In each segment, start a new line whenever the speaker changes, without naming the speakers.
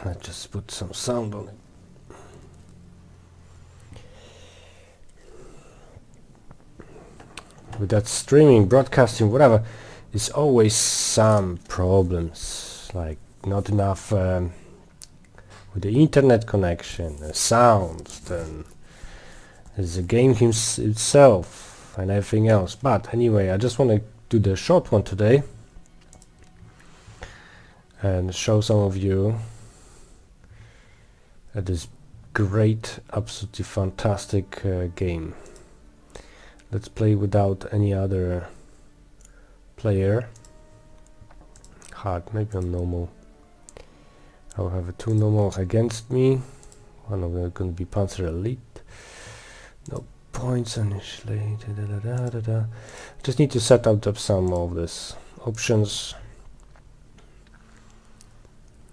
Let's just put some sound on it. With that streaming, broadcasting, whatever, there's always some problems, like not enough with the internet connection, the sound, then there's the game itself and everything else. But anyway, I just want to do the short one today and show some of you this great, absolutely fantastic game. Let's play without any other player. Hard, maybe on normal. I'll have two normals against me. One of them going to be Panzer Elite. No points initially. Just need to set out some of these options.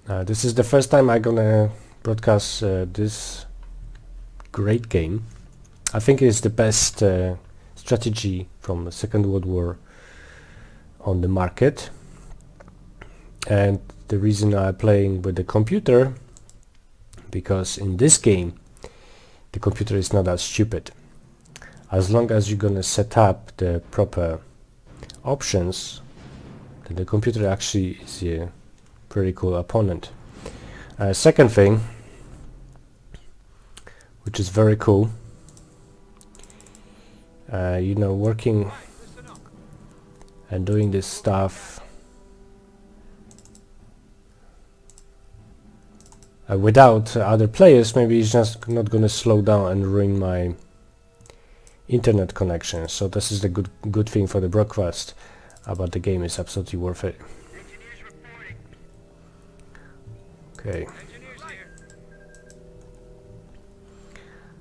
This is the first time I'm gonna broadcast this great game. I think it's the best strategy from the Second World War on the market, and the reason I'm playing with the computer, because in this game the computer is not as stupid. As long as you're gonna set up the proper options, then the computer actually is a pretty cool opponent. Second thing, which is very cool, you know, working and doing this stuff without other players, maybe it's just not gonna slow down and ruin my internet connection. So this is the good thing for the broadcast, but the game is absolutely worth it. Okay.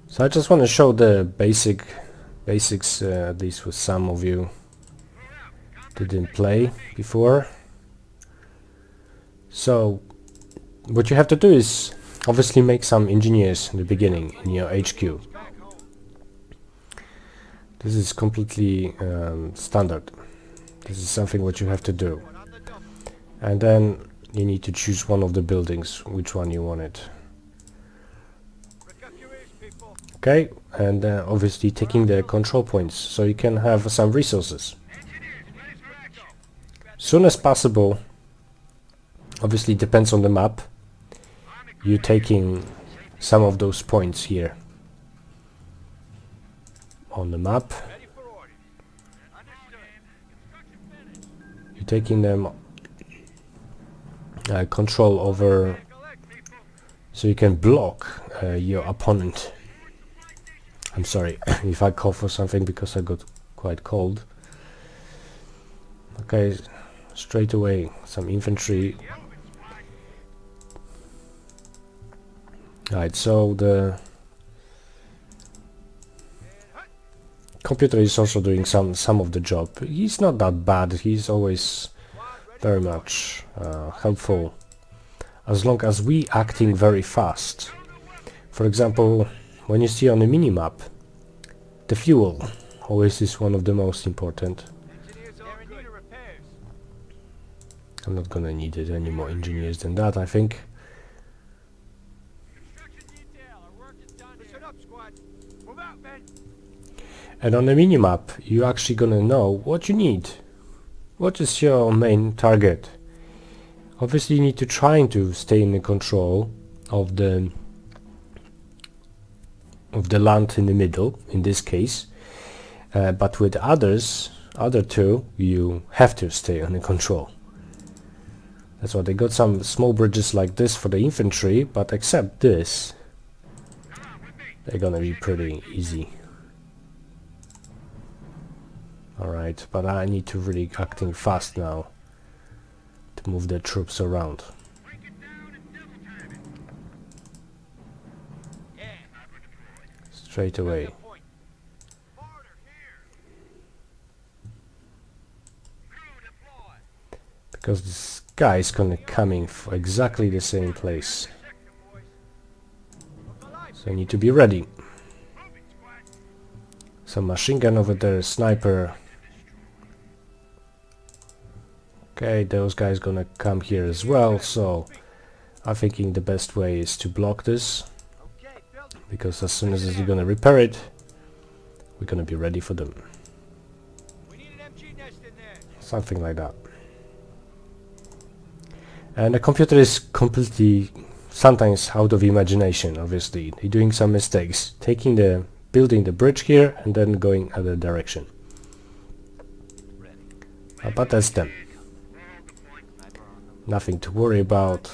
So I just want to show the basics, at least with some of you didn't play before. So what you have to do is obviously make some engineers in the beginning in your HQ. This is completely standard. This is something what you have to do, and then you need to choose one of the buildings, which one you want it. Okay, and obviously taking the control points so you can have some resources. Soon as possible, obviously depends on the map, you're taking some of those points here on the map. You're taking them control over, so you can block your opponent. I'm sorry if I call for something because I got quite cold. Okay, straight away some infantry. Right, so the computer is also doing some of the job. He's not that bad, he's always very much helpful, as long as we acting very fast. For example, when you see on the minimap, the fuel always is one of the most important. I'm not gonna need it any more engineers than that, I think. And on the minimap, you're actually gonna know what you need. What is your main target? Obviously you need to try to stay in the control of the land in the middle, in this case, but with other two, you have to stay under control. That's why they got some small bridges like this for the infantry, but except this, they're gonna be pretty easy. Alright, but I need to really acting fast now to move the troops around. Straight away. Because this guy is gonna coming for exactly the same place. So I need to be ready. Some machine gun over there, sniper. Okay, those guys gonna come here as well, so I'm thinking the best way is to block this, because as soon as you're gonna repair it, we're gonna be ready for them. Something like that. And the computer is completely sometimes out of imagination, obviously. They're doing some mistakes, building the bridge here and then going other direction. But that's them. Nothing to worry about.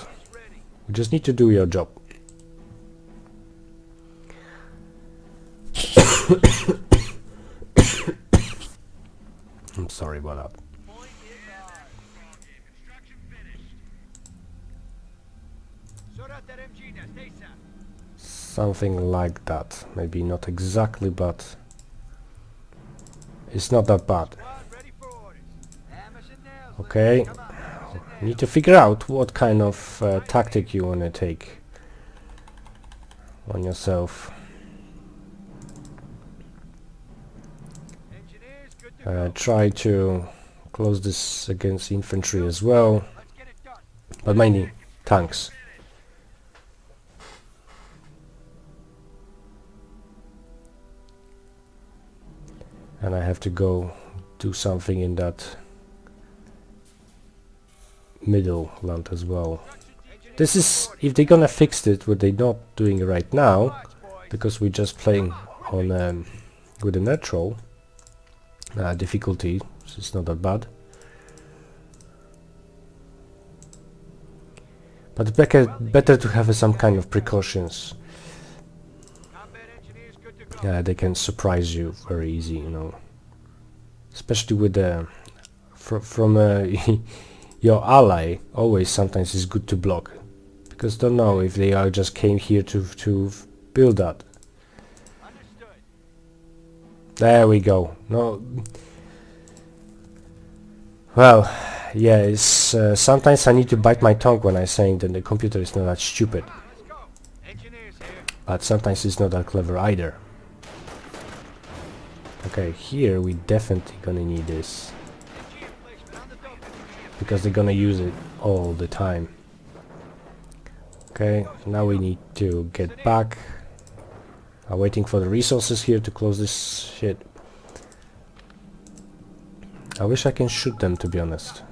You just need to do your job. I'm sorry about that. Something like that. Maybe not exactly, but it's not that bad. Okay. You need to figure out what kind of tactic you want to take on yourself. Try to close this against infantry as well, but mainly tanks. And I have to go do something in that middle land as well. This is, if they're gonna fix it, what they're not doing right now, because we're just playing on with a natural difficulty, so it's not that bad. But better to have some kind of precautions. They can surprise you very easy, you know. Especially with the from your ally. Always, sometimes it's good to block, because don't know if they are just came here to build that. There we go. No. Well, yeah. It's sometimes I need to bite my tongue when I saying that the computer is not that stupid, but sometimes it's not that clever either. Okay, here we definitely gonna need this, because they're gonna use it all the time. Okay, now we need to get back. I'm waiting for the resources here to close this shit. I wish I can shoot them, to be honest.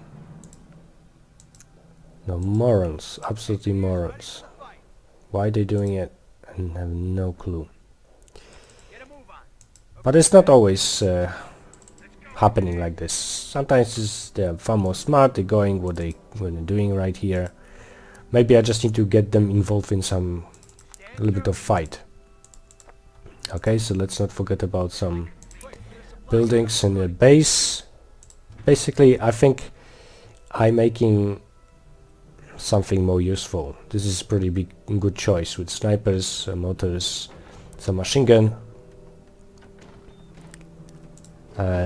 No, morons, absolutely morons. Why they doing it? I have no clue. But it's not always happening like this. Sometimes they're far more smart, they're going what they're doing right here. Maybe I just need to get them involved in a little bit of fight. Okay, so let's not forget about some buildings in the base. Basically, I think I'm making something more useful. This is pretty good choice with snipers, mortars, some machine gun.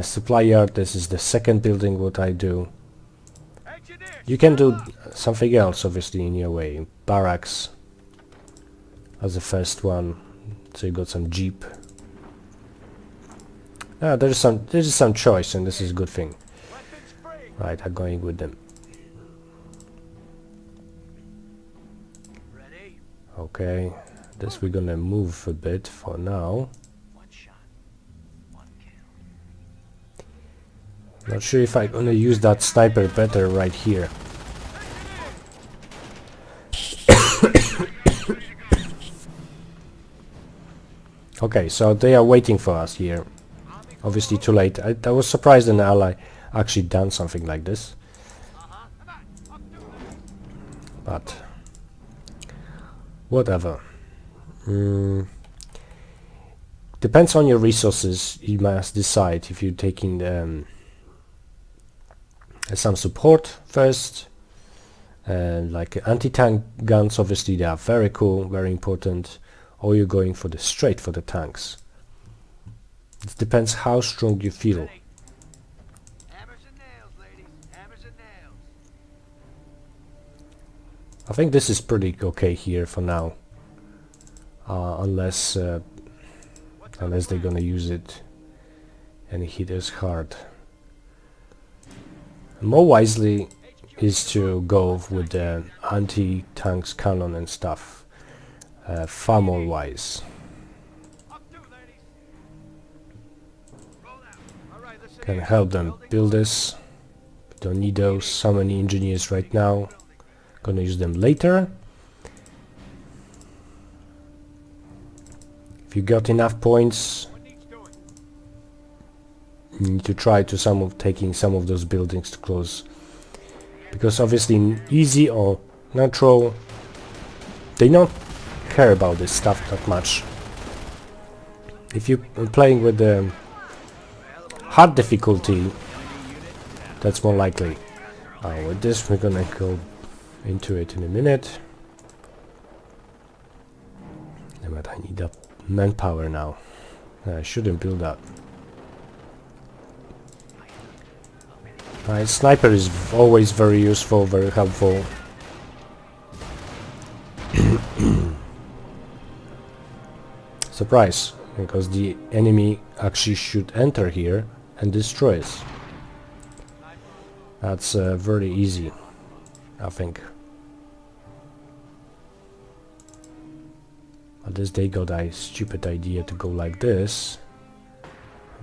Supply yard, this is the second building what I do. You can do something else obviously in your way. Barracks as the first one, so you got some jeep. There's some choice, and this is a good thing. Right, I'm going with them. Okay, this we're gonna move a bit for now. Not sure if I'm gonna use that sniper better right here. Okay, so they are waiting for us here. Obviously too late. I was surprised an ally actually done something like this. But whatever. Depends on your resources. You must decide if you're taking some support first, like anti-tank guns. Obviously they are very cool, very important, or you're going for straight for the tanks. It depends how strong you feel. I think this is pretty okay here for now, unless they're gonna use it and hit us hard. More wisely, is to go with the anti-tanks cannon and stuff, far more wise. Can help them build this. Don't need those so many engineers right now. Gonna use them later. If you got enough points, you need to try to taking some of those buildings to close, because obviously in easy or natural they don't care about this stuff that much. If you're playing with the hard difficulty, that's more likely. With this we're gonna go into it in a minute. But I need that manpower now. I shouldn't build that. Sniper is always very useful, very helpful. Surprise, because the enemy actually should enter here and destroy us. That's very easy, I think. At least they got a stupid idea to go like this.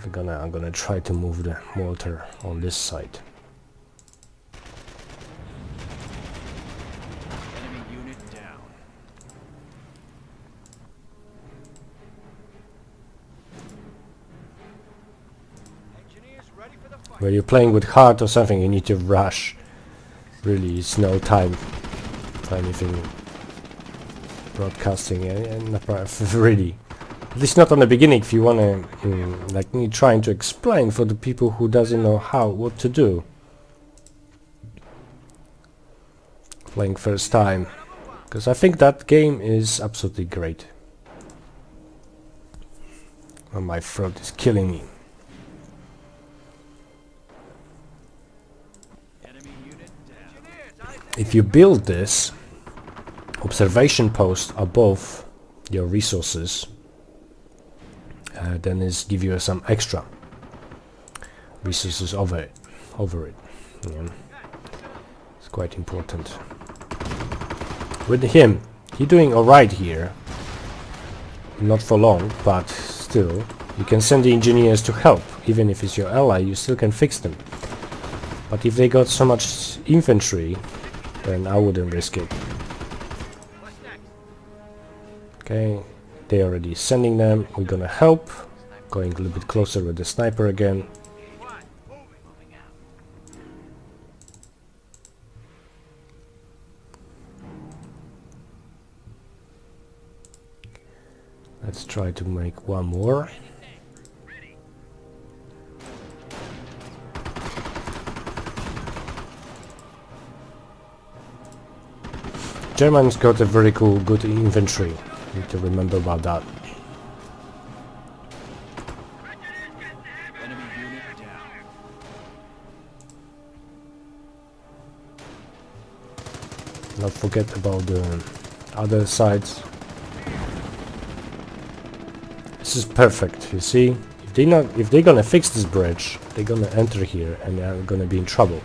I'm gonna try to move the mortar on this side.
Enemy unit down. Engineers ready for the fight.
When you're playing with hard or something, you need to rush. Really, it's no time for anything broadcasting, and really. At least not on the beginning. If you wanna, like me, trying to explain for the people who doesn't know what to do. Playing first time, because I think that game is absolutely great. Oh, my throat is killing me.
Enemy unit down.
If you build this observation post above your resources, then it's give you some extra resources over it. Yeah. It's quite important. With him, he's doing alright here. Not for long, but still, you can send the engineers to help. Even if it's your ally, you still can fix them. But if they got so much infantry, then I wouldn't risk it. Okay, they already sending them. We're gonna help. Going a little bit closer with the sniper again. Let's try to make one more. Germans got a very good infantry. Need to remember about that.
Enemy unit down.
Not forget about the other sides. This is perfect, you see? If they're gonna fix this bridge, they're gonna enter here and they're gonna be in trouble.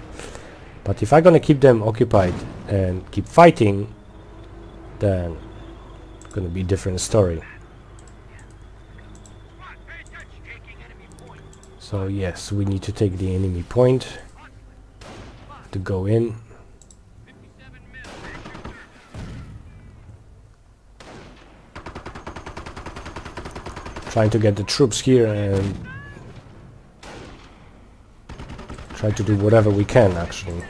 But if I'm gonna keep them occupied and keep fighting, then it's gonna be a different story. So yes, we need to take the enemy point to go in. Trying to get the troops here and try to do whatever we can, actually.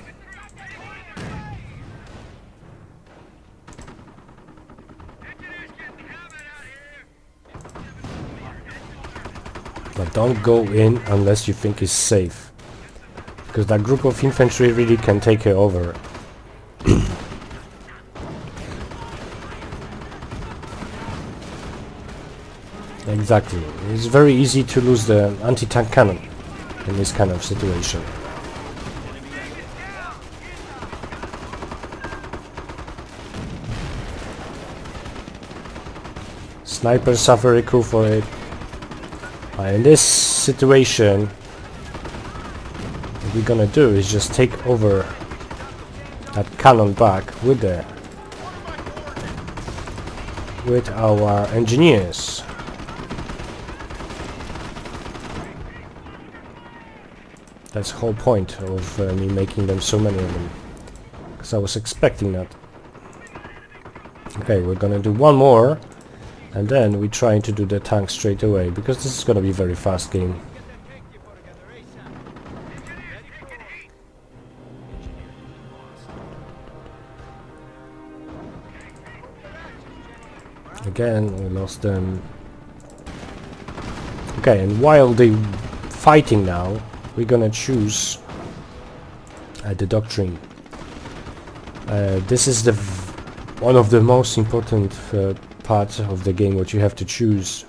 But don't go in unless you think it's safe, because that group of infantry really can take it over. Exactly. It's very easy to lose the anti-tank cannon in this kind of situation. Snipers are very cool for it. In this situation, what we're gonna do is just take over that cannon back with our engineers. That's the whole point of me making them, so many of them, because I was expecting that. Okay, we're gonna do one more, and then we're trying to do the tank straight away, because this is gonna be a very fast game. Again, we lost them. Okay, and while they fighting now, we're gonna choose the doctrine. This is the one of the most important parts of the game, what you have to choose.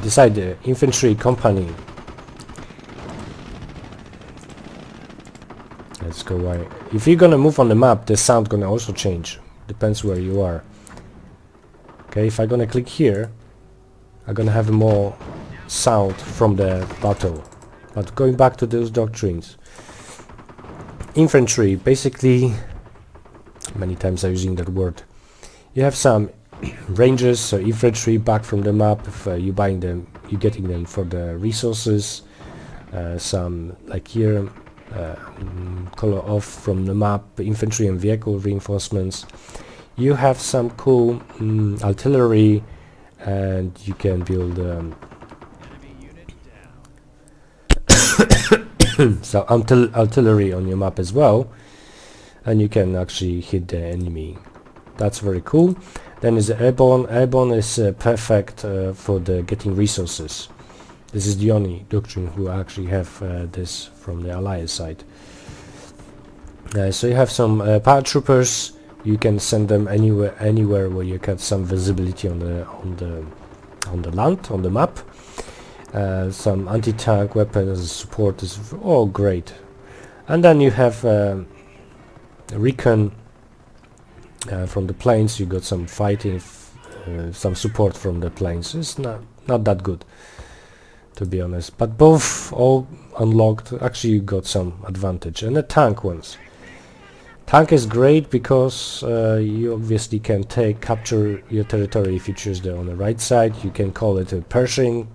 Decide the infantry company. Let's go right. If you're gonna move on the map, the sound gonna also change. Depends where you are. Okay, if I'm gonna click here, I'm gonna have more sound from the battle. But going back to those doctrines. Infantry, basically, many times I'm using that word. You have some rangers, so infantry back from the map. If you're buying them, you're getting them for the resources. Some, like here, color off from the map, infantry and vehicle reinforcements. You have some cool artillery, and you can build
Enemy unit down.
so artillery on your map as well, and you can actually hit the enemy. That's very cool. Then is the airborne. Airborne is perfect for the getting resources. This is the only doctrine who actually have this from the Alliance side. So you have some paratroopers. You can send them anywhere where you get some visibility on the land, on the map. Some anti-tank weapons support is all great. And then you have recon from the planes. You got some fighting, some support from the planes. It's not that good, to be honest. But both all unlocked. Actually, you got some advantage. And the tank ones. Tank is great because you obviously can capture your territory if you choose on the right side. You can call it a Pershing,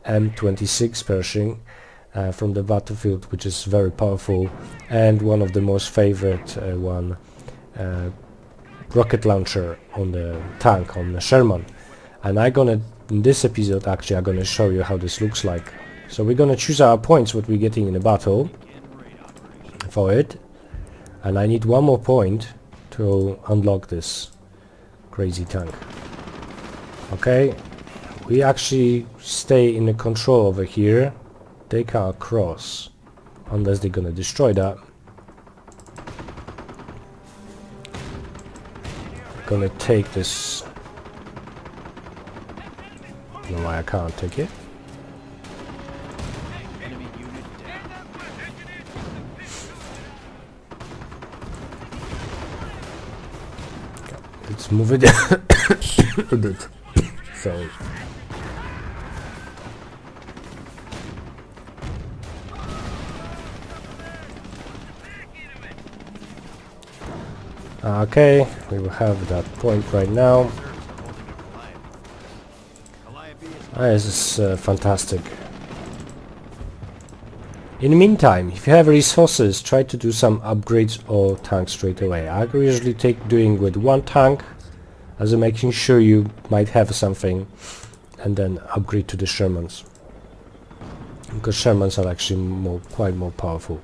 M26 Pershing from the battlefield, which is very powerful, and one of the most favorite rocket launcher on the tank, on the Sherman. And in this episode actually I'm gonna show you how this looks like. So we're gonna choose our points, what we're getting in the battle for it. And I need one more point to unlock this crazy tank. Okay, we actually stay in the control over here. They can't cross unless they're gonna destroy that. Gonna take this. No, I can't take it.
Enemy unit down.
Let's move it a bit. Sorry. Okay, we will have that point right now. This is fantastic. In the meantime, if you have resources, try to do some upgrades or tanks straight away. I usually doing with one tank, as a making sure you might have something, and then upgrade to the Shermans, because Shermans are actually quite more powerful.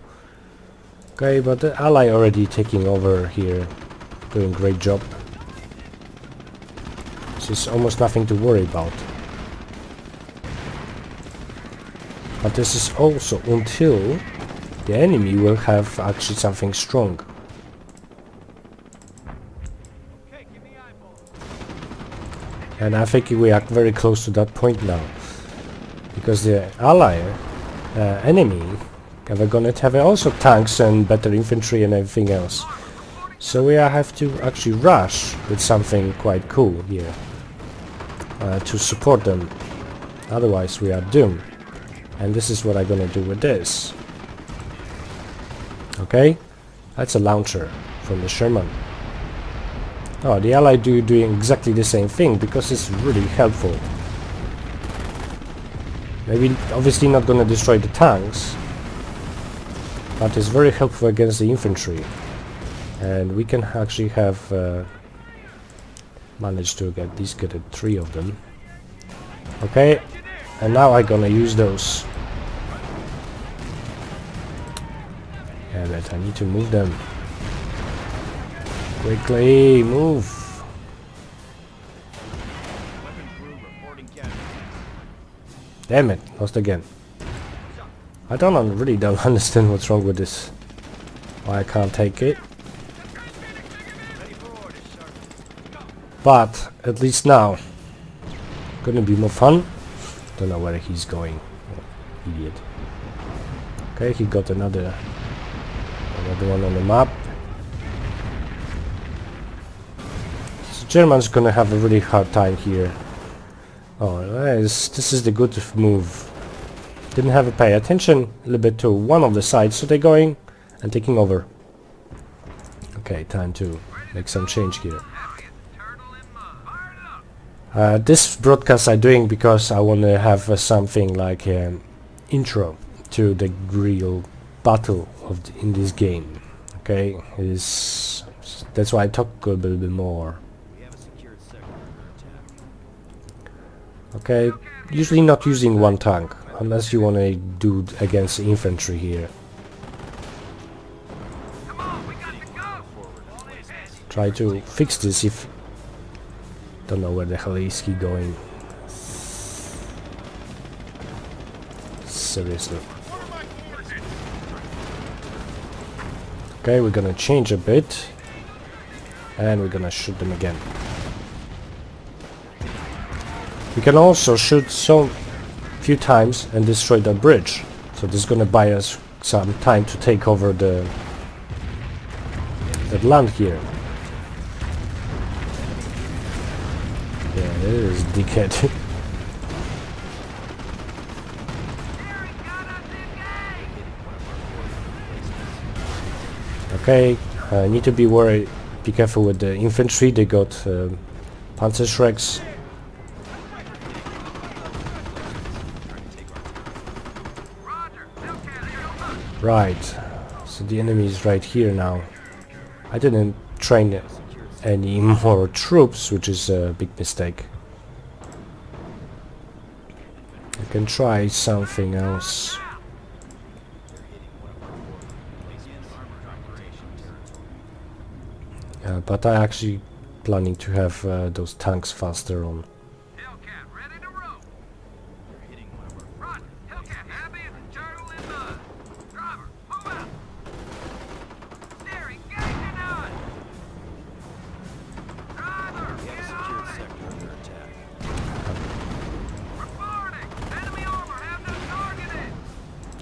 Okay, but the ally already taking over here, doing great job. There's almost nothing to worry about. But this is also until the enemy will have actually something strong. And I think we are very close to that point now, because the enemy are gonna have also tanks and better infantry and everything else. So we have to actually rush with something quite cool here to support them. Otherwise we are doomed. And this is what I'm gonna do with this. Okay, That's a launcher from the Sherman. Oh, the Allied doing exactly the same thing, because it's really helpful. Maybe obviously not gonna destroy the tanks, but it's very helpful against the infantry. And we can actually have managed to get these get 3 of them. Okay, and now I'm gonna use those. Yeah, but I need to move them. Quickly, move!
Weapon crew reporting casualties.
Damn it, lost again. I really don't understand what's wrong with this. Why I can't take it.
Ready for orders, sir.
But at least now, gonna be more fun. Don't know where he's going. Oh, idiot. Okay, he got another one on the map. So German's gonna have a really hard time here. Oh, this is the good move. Didn't have to pay attention a little bit to one of the sides, so they're going and taking over. Okay, time to make some change here. This broadcast I'm doing because I want to have something like an intro to the real battle in this game. Okay, that's why I talk a little bit more.
We have a secured sector under attack.
Okay, usually not using one tank unless you want to do against infantry here. Try to fix this if... Don't know where the hell is he going. Seriously. Okay, we're gonna change a bit. And we're gonna shoot them again. We can also shoot so few times and destroy that bridge. So this is gonna buy us some time to take over that land here. Yeah, it is dickhead. Okay, need to be careful with the infantry. They got Panzerschrecks. Right, so the enemy is right here now. I didn't train any more troops, which is a big mistake. I can try something else. But I actually planning to have those tanks faster on.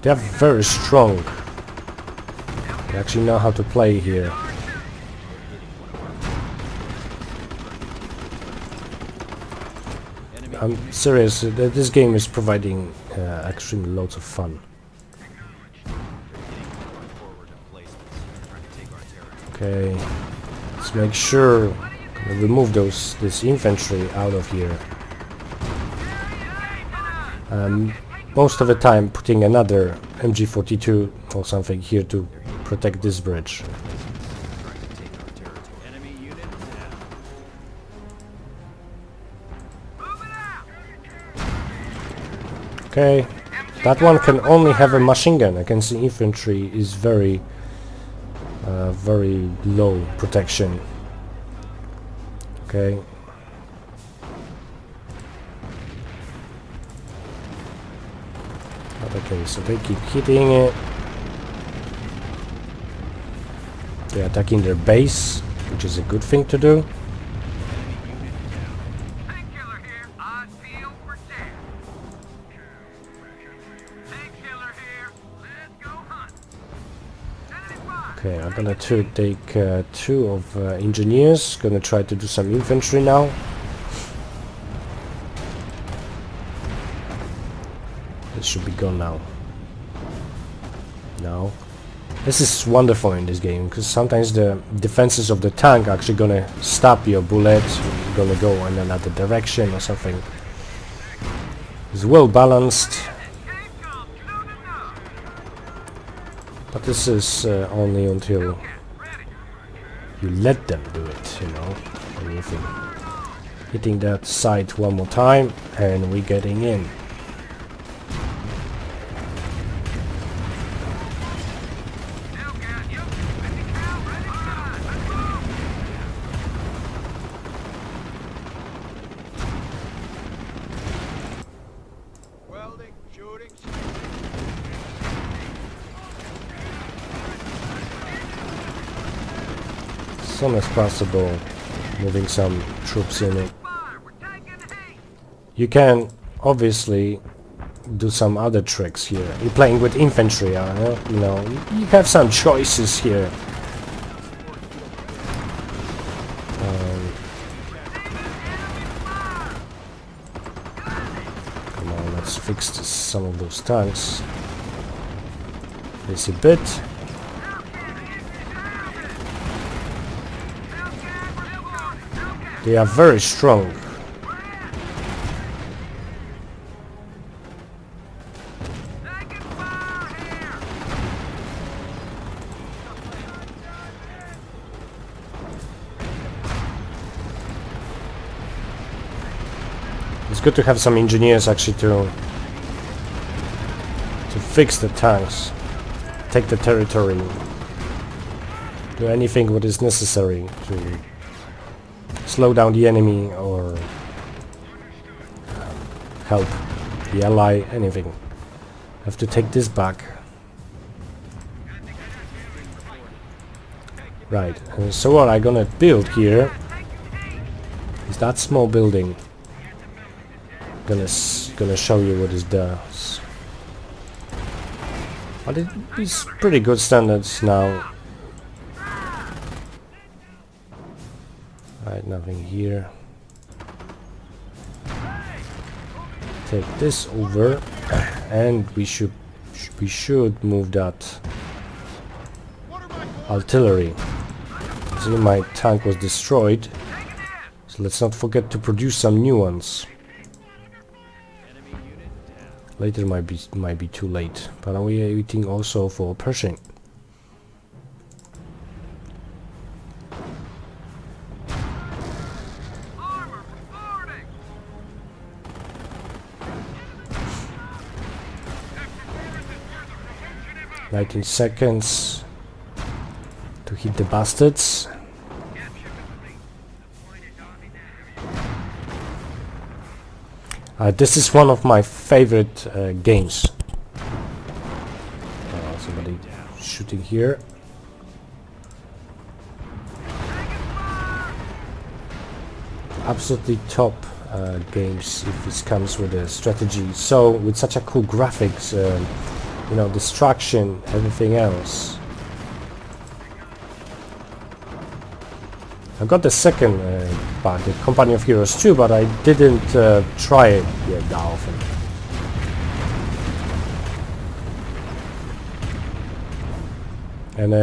They are very strong. They actually know how to play here. I'm serious, this game is providing extremely loads of fun. Okay, let's make sure we remove this infantry out of here. Most of the time putting another MG42 or something here to protect this bridge. Okay, that one can only have a machine gun. Against the infantry is very low protection. Okay. Okay, so they keep hitting it. They're attacking their base, which is a good thing to do. Okay, I'm gonna take 2 of engineers. Gonna try to do some infantry now. This should be gone now. No. This is wonderful in this game, because sometimes the defenses of the tank are actually gonna stop your bullet, you're gonna go in another direction or something. It's well balanced. But this is only until you let them do it, you know. Anything. Hitting that side one more time, and we're getting in.
Welding, shooting.
As soon as possible, moving some troops in it. You can obviously do some other tricks here. You're playing with infantry, you know, you have some choices here. Come on, let's fix some of those tanks. This a bit. They are very strong. It's good to have some engineers actually to fix the tanks, take the territory, do anything what is necessary to slow down the enemy or help the ally, anything. Have to take this back. Right, so what I'm gonna build here is that small building. Gonna show you what it does. But it is pretty good standards now. Right, nothing here. Take this over, and we should move that artillery. See, my tank was destroyed, so let's not forget to produce some new ones. Later might be too late, but we are waiting also for Pershing.
Armor reporting.
19 seconds to hit the bastards. This is one of my favorite games. Somebody shooting here. Absolutely top games if this comes with a strategy. So with such a cool graphics, you know, destruction, everything else. I got the second part, the Company of Heroes 2, but I didn't try it yet that often. And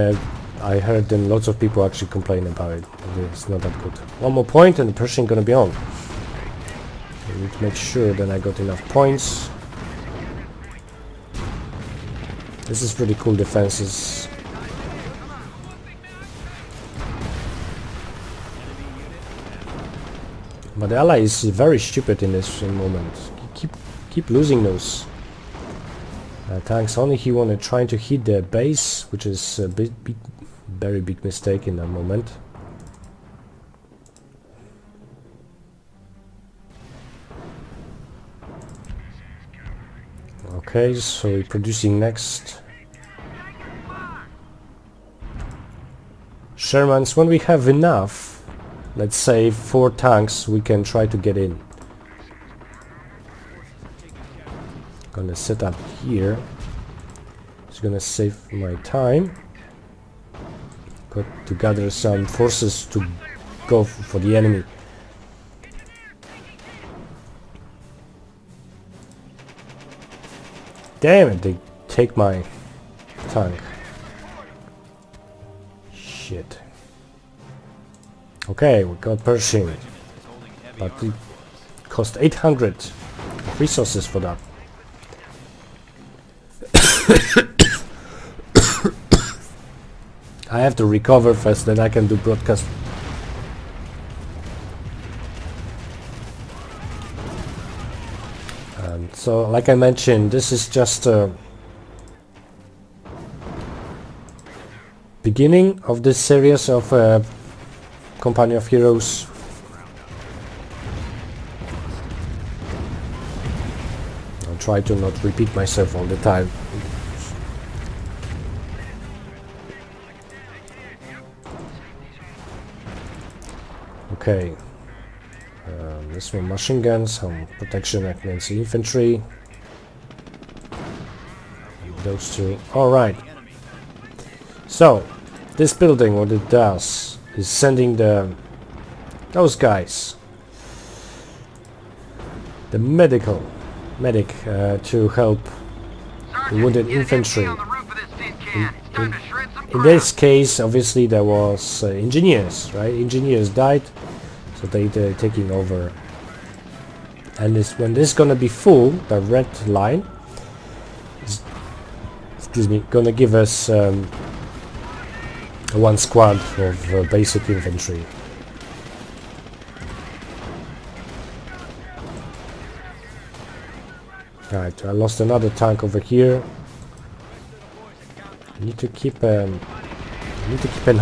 I heard then lots of people actually complain about it. It's not that good. One more point and the Pershing gonna be on. I need to make sure that I got enough points. This is pretty cool defenses. But the ally is very stupid in this moment. Keep losing those tanks. Only he wanted trying to hit the base, which is a very big mistake in that moment. Okay, so we're producing next. Shermans, when we have enough, let's say 4 tanks, we can try to get in. Gonna set up here. It's gonna save my time. Got to gather some forces to go for the enemy. Damn it, they take my tank. Shit. Okay, we got Pershing, but it cost 800 resources for that. I have to recover first, then I can do broadcast. So, like I mentioned, this is just a beginning of this series of Company of Heroes. I'll try to not repeat myself all the time. Okay. This one machine guns, some protection against the infantry. Those two. Alright. So, this building, what it does is sending those guys, the medic to help the wounded infantry. In this case, obviously there was engineers, right? Engineers died, so they're taking over. And when this is gonna be full, the red line is, excuse me, gonna give us one squad of basic infantry. Alright, I lost another tank over here. I need to keep an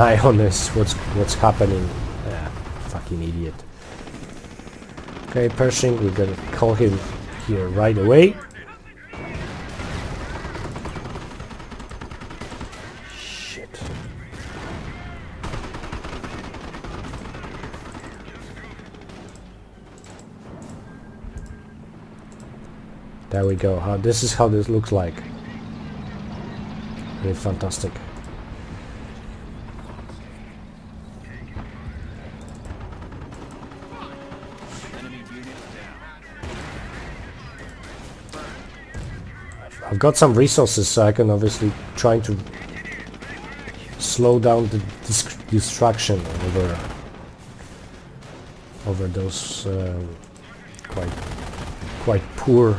eye on this. What's happening? Ah, fucking idiot. Okay, Pershing, we're gonna call him here right away. Shit. There we go. This is how this looks like. Really fantastic. I've got some resources, so I can obviously try to slow down the destruction over those quite poor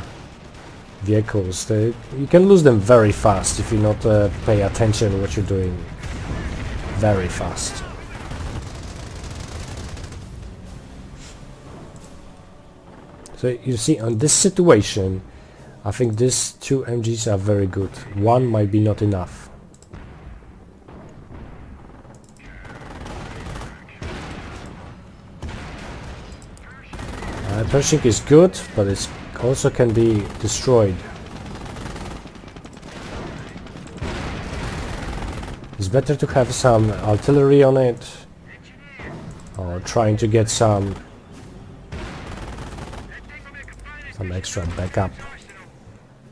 vehicles. You can lose them very fast if you not pay attention to what you're doing. Very fast. So you see, on this situation, I think these two MGs are very good. One might be not enough. Pershing is good, but it also can be destroyed. It's better to have some artillery on it, or trying to get some extra backup.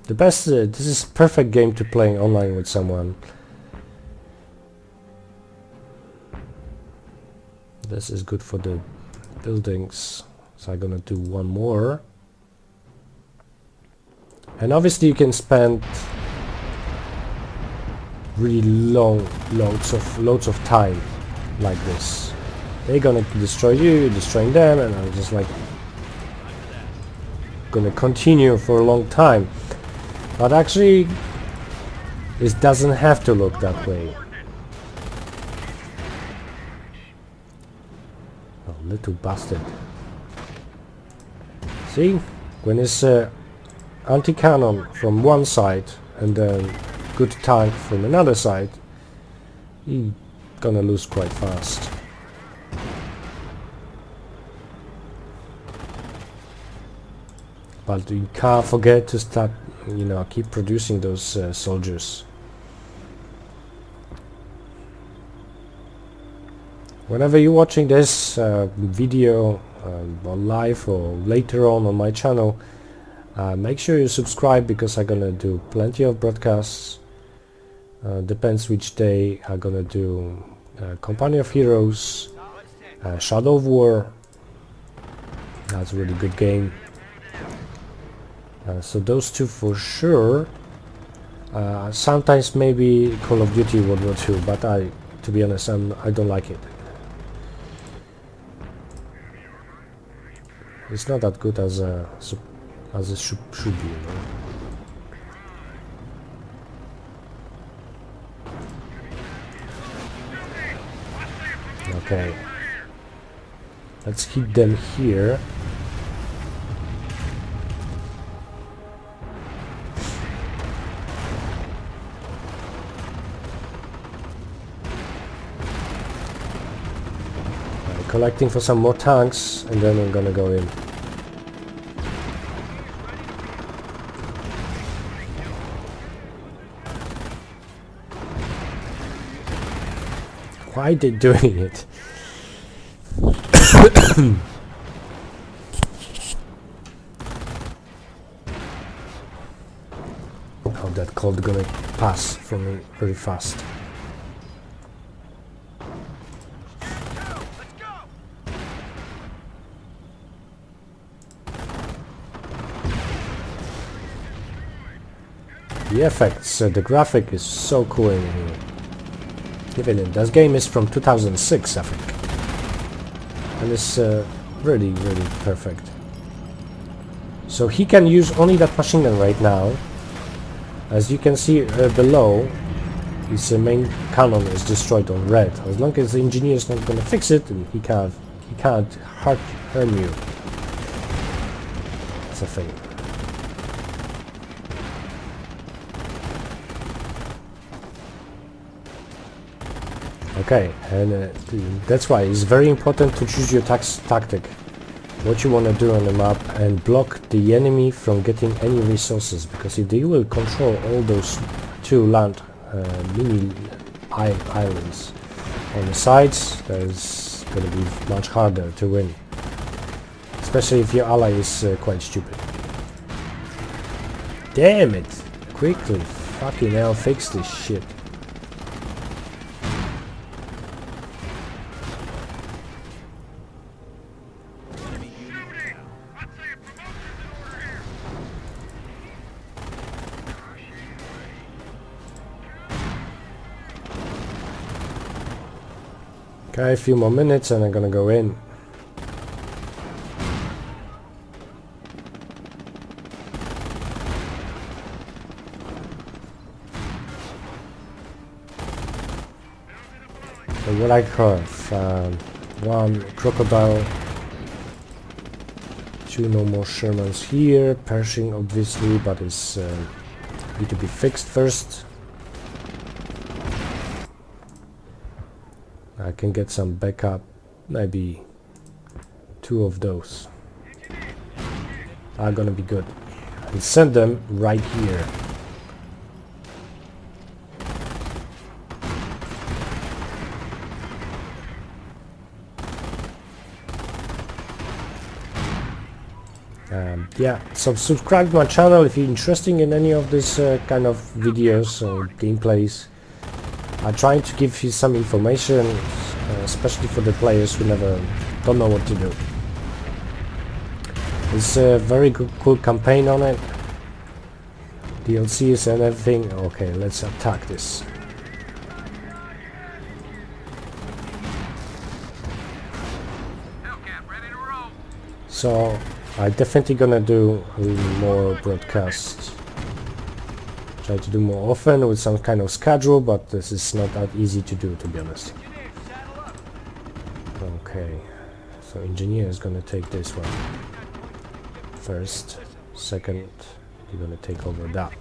The best, this is a perfect game to play online with someone. This is good for the buildings, so I'm gonna do one more. And obviously you can spend really long loads of time like this. They're gonna destroy you, you're destroying them, and I'm just like gonna continue for a long time. But actually, it doesn't have to look that way. Oh, little bastard. See? When it's anti-cannon from one side and then good tank from another side, you're gonna lose quite fast. But you can't forget to start, keep producing those soldiers. Whenever you're watching this video on live or later on my channel, make sure you subscribe, because I'm gonna do plenty of broadcasts. Depends which day I'm gonna do Company of Heroes, Shadow of War. That's a really good game. So those two for sure. Sometimes maybe Call of Duty World War II, but to be honest. I don't like it. It's not that good as it should be, you know? Okay. Let's hit them here. Collecting for some more tanks, and then I'm gonna go in. Why are they doing it? Oh, that cold gonna pass from me very fast. The effects, the graphic is so cool in here. Even in this game is from 2006, I think, and it's really, really perfect. So he can use only that machine gun right now. As you can see below, his main cannon is destroyed on red. As long as the engineer is not gonna fix it, he can't harm you. That's a thing. Okay, and that's why it's very important to choose your tactic, what you want to do on the map, and block the enemy from getting any resources, because if they will control all those two land mini islands on the sides, it's going to be much harder to win, especially if your ally is quite stupid. Damn it! Quickly, fucking hell, fix this shit. Okay, a few more minutes and I'm gonna go in. So what I have, one crocodile, two normal Shermans here, Pershing obviously, but it's need to be fixed first. I can get some backup, maybe two of those are gonna be good, and send them right here. Yeah, so subscribe to my channel if you're interested in any of this kind of videos or gameplays. I'm trying to give you some information, especially for the players who don't know what to do. It's a very cool campaign on it. DLCs and everything. Okay, let's attack this. So I'm definitely gonna do more broadcasts. Try to do more often with some kind of schedule, but this is not that easy to do, to be honest. Okay, so engineer is gonna take this one first. Second, you're gonna take over that.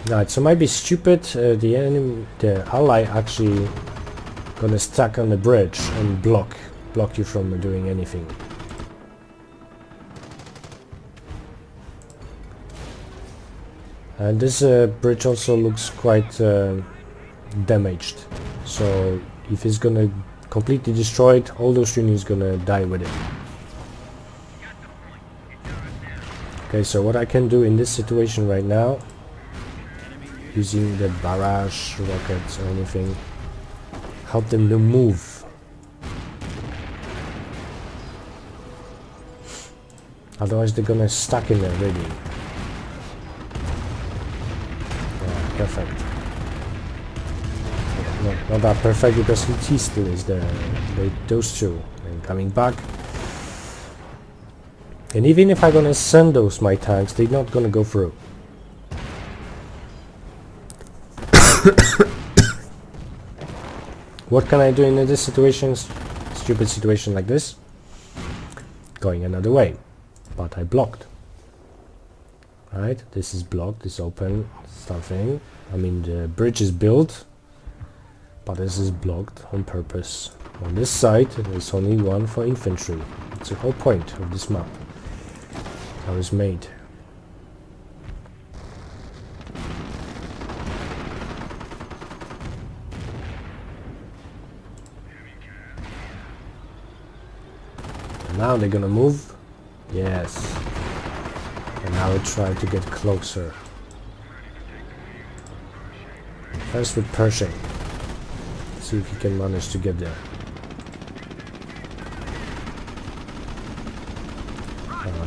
Right, so might be stupid. The ally actually gonna stack on the bridge and block you from doing anything. And this bridge also looks quite damaged, so if it's gonna completely destroy it, all those units gonna die with it. Okay, so what I can do in this situation right now, using the barrage rockets or anything, help them to move. Otherwise they're gonna stuck in there really. Perfect. No, not that perfect because he still is there. Those two. And coming back. And even if I'm gonna send those my tanks, they're not gonna go through. What can I do in this situation? Stupid situation like this? Going another way. But I blocked. Right? This is blocked, this open, something. I mean the bridge is built, but this is blocked on purpose. On this side there's only one for infantry. It's the whole point of this map. How it's made. And now they're gonna move. Yes. And now we try to get closer. First with Pershing. See if he can manage to get there.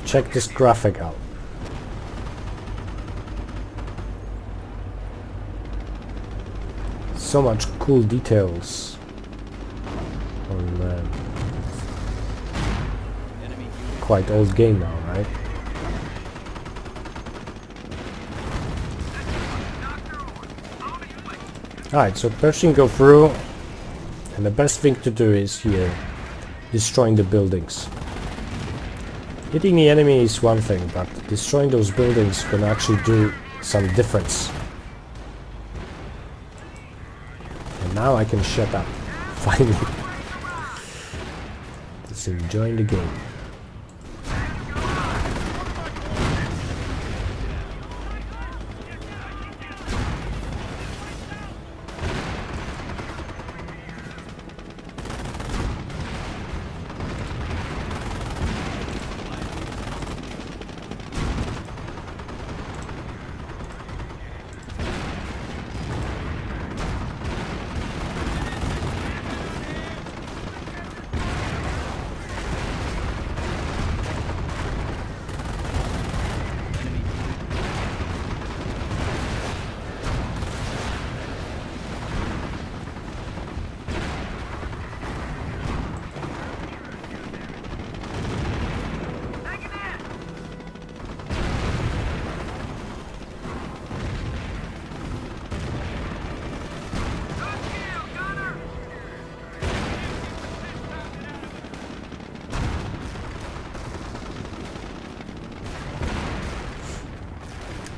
Check this graphic out. So much cool details on quite old game now, right? Alright, so Pershing go through, and the best thing to do is here destroying the buildings. Hitting the enemy is one thing, but destroying those buildings can actually do some difference. And now I can shut up, finally. Just enjoying the game.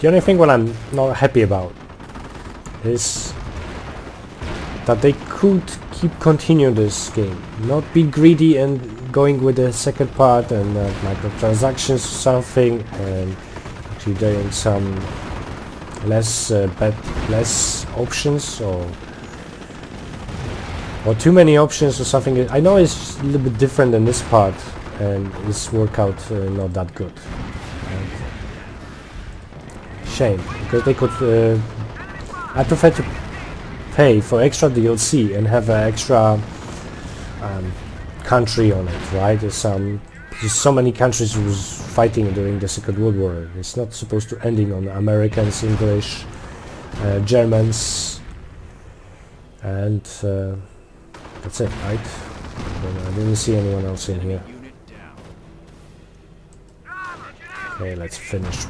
The only thing what I'm not happy about is that they could keep continuing this game, not be greedy and going with the second part and microtransactions or something, and actually doing some less options or too many options or something. I know it's a little bit different than this part, and this workout not that good. Shame, because they could. I prefer to pay for extra DLC and have an extra country on it, right? There's so many countries who was fighting during the Second World War. It's not supposed to ending on Americans, English, Germans, and that's it, right? I didn't see anyone else in here. Okay, let's finish.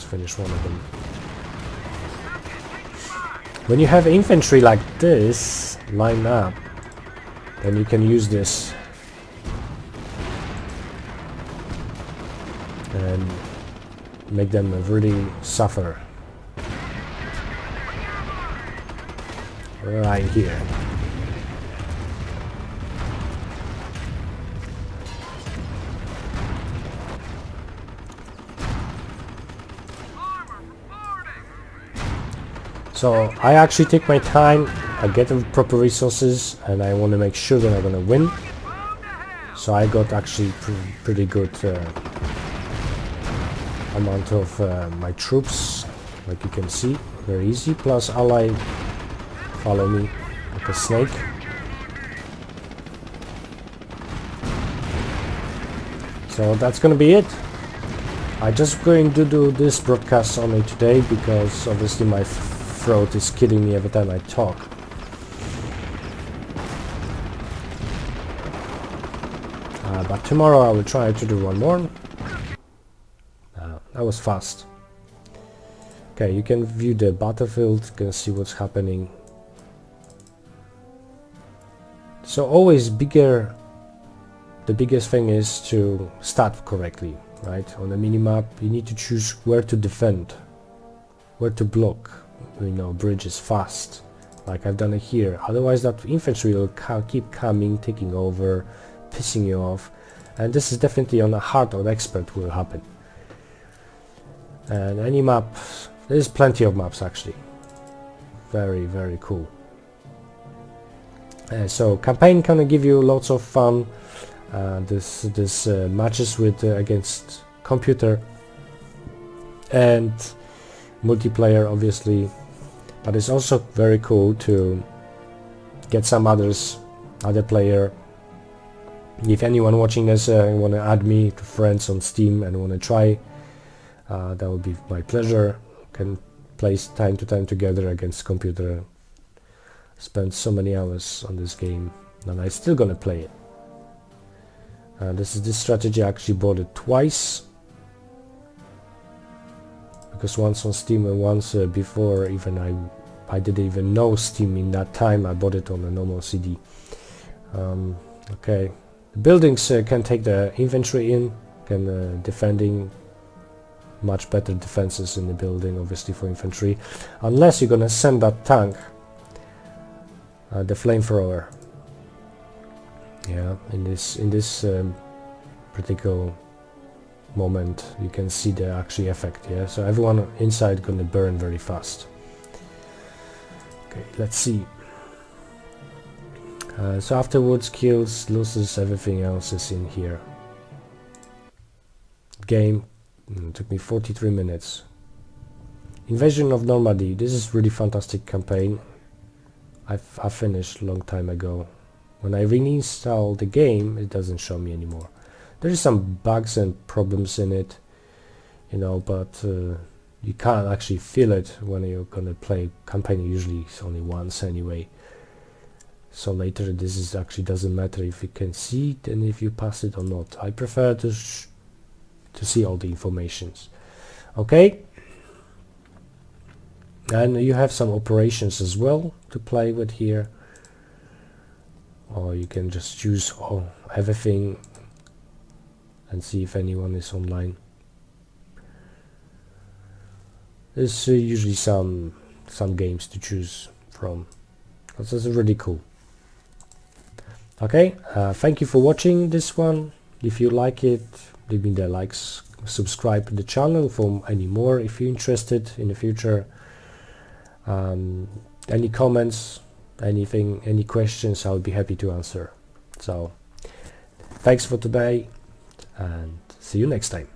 Finish one of them. When you have infantry like this lined up, then you can use this and make them really suffer. Right here. So I actually take my time, I get the proper resources, and I want to make sure that I'm gonna win. So I got actually pretty good amount of my troops, like you can see, very easy. Plus ally follow me like a snake. So that's gonna be it. I'm just going to do this broadcast only today because obviously my throat is killing me every time I talk. But tomorrow I will try to do one more. That was fast. Okay, you can view the battlefield, you can see what's happening. So always the biggest thing is to start correctly, right? On the minimap you need to choose where to defend, where to block, you know, bridges fast, like I've done it here. Otherwise that infantry will keep coming, taking over, pissing you off, and this is definitely on a hard or expert will happen. And any map, there's plenty of maps actually, very, very cool. So campaign can give you lots of fun. This matches with against computer and multiplayer obviously, but it's also very cool to get some other player. If anyone watching this want to add me to friends on Steam and want to try, that would be my pleasure. Can play time to time together against computer. Spent so many hours on this game and I'm still gonna play it. This strategy, I actually bought it twice, because once on Steam and once before even I didn't even know Steam in that time. I bought it on a normal CD. Okay, the buildings can take the infantry in, can defending, much better defenses in the building obviously for infantry, unless you're gonna send that tank, the flamethrower. Yeah, in this particular moment you can see the actual effect. Yeah, so everyone inside gonna burn very fast. Okay, let's see. So afterwards, kills, losses, everything else is in here. Game took me 43 minutes. Invasion of Normandy. This is really fantastic campaign. I finished a long time ago. When I reinstall the game, it doesn't show me anymore. There is some bugs and problems in it, you know, but you can't actually feel it when you're gonna play campaign. Usually it's only once anyway. So later this is actually doesn't matter if you can see it and if you pass it or not. I prefer to see all the informations. Okay. And you have some operations as well to play with here, or you can just choose everything and see if anyone is online. There's usually some games to choose from. This is really cool. Okay, thank you for watching this one. If you like it, leave me the likes, subscribe to the channel for any more if you're interested in the future. Any comments, anything, any questions, I'll be happy to answer. So thanks for today and see you next time.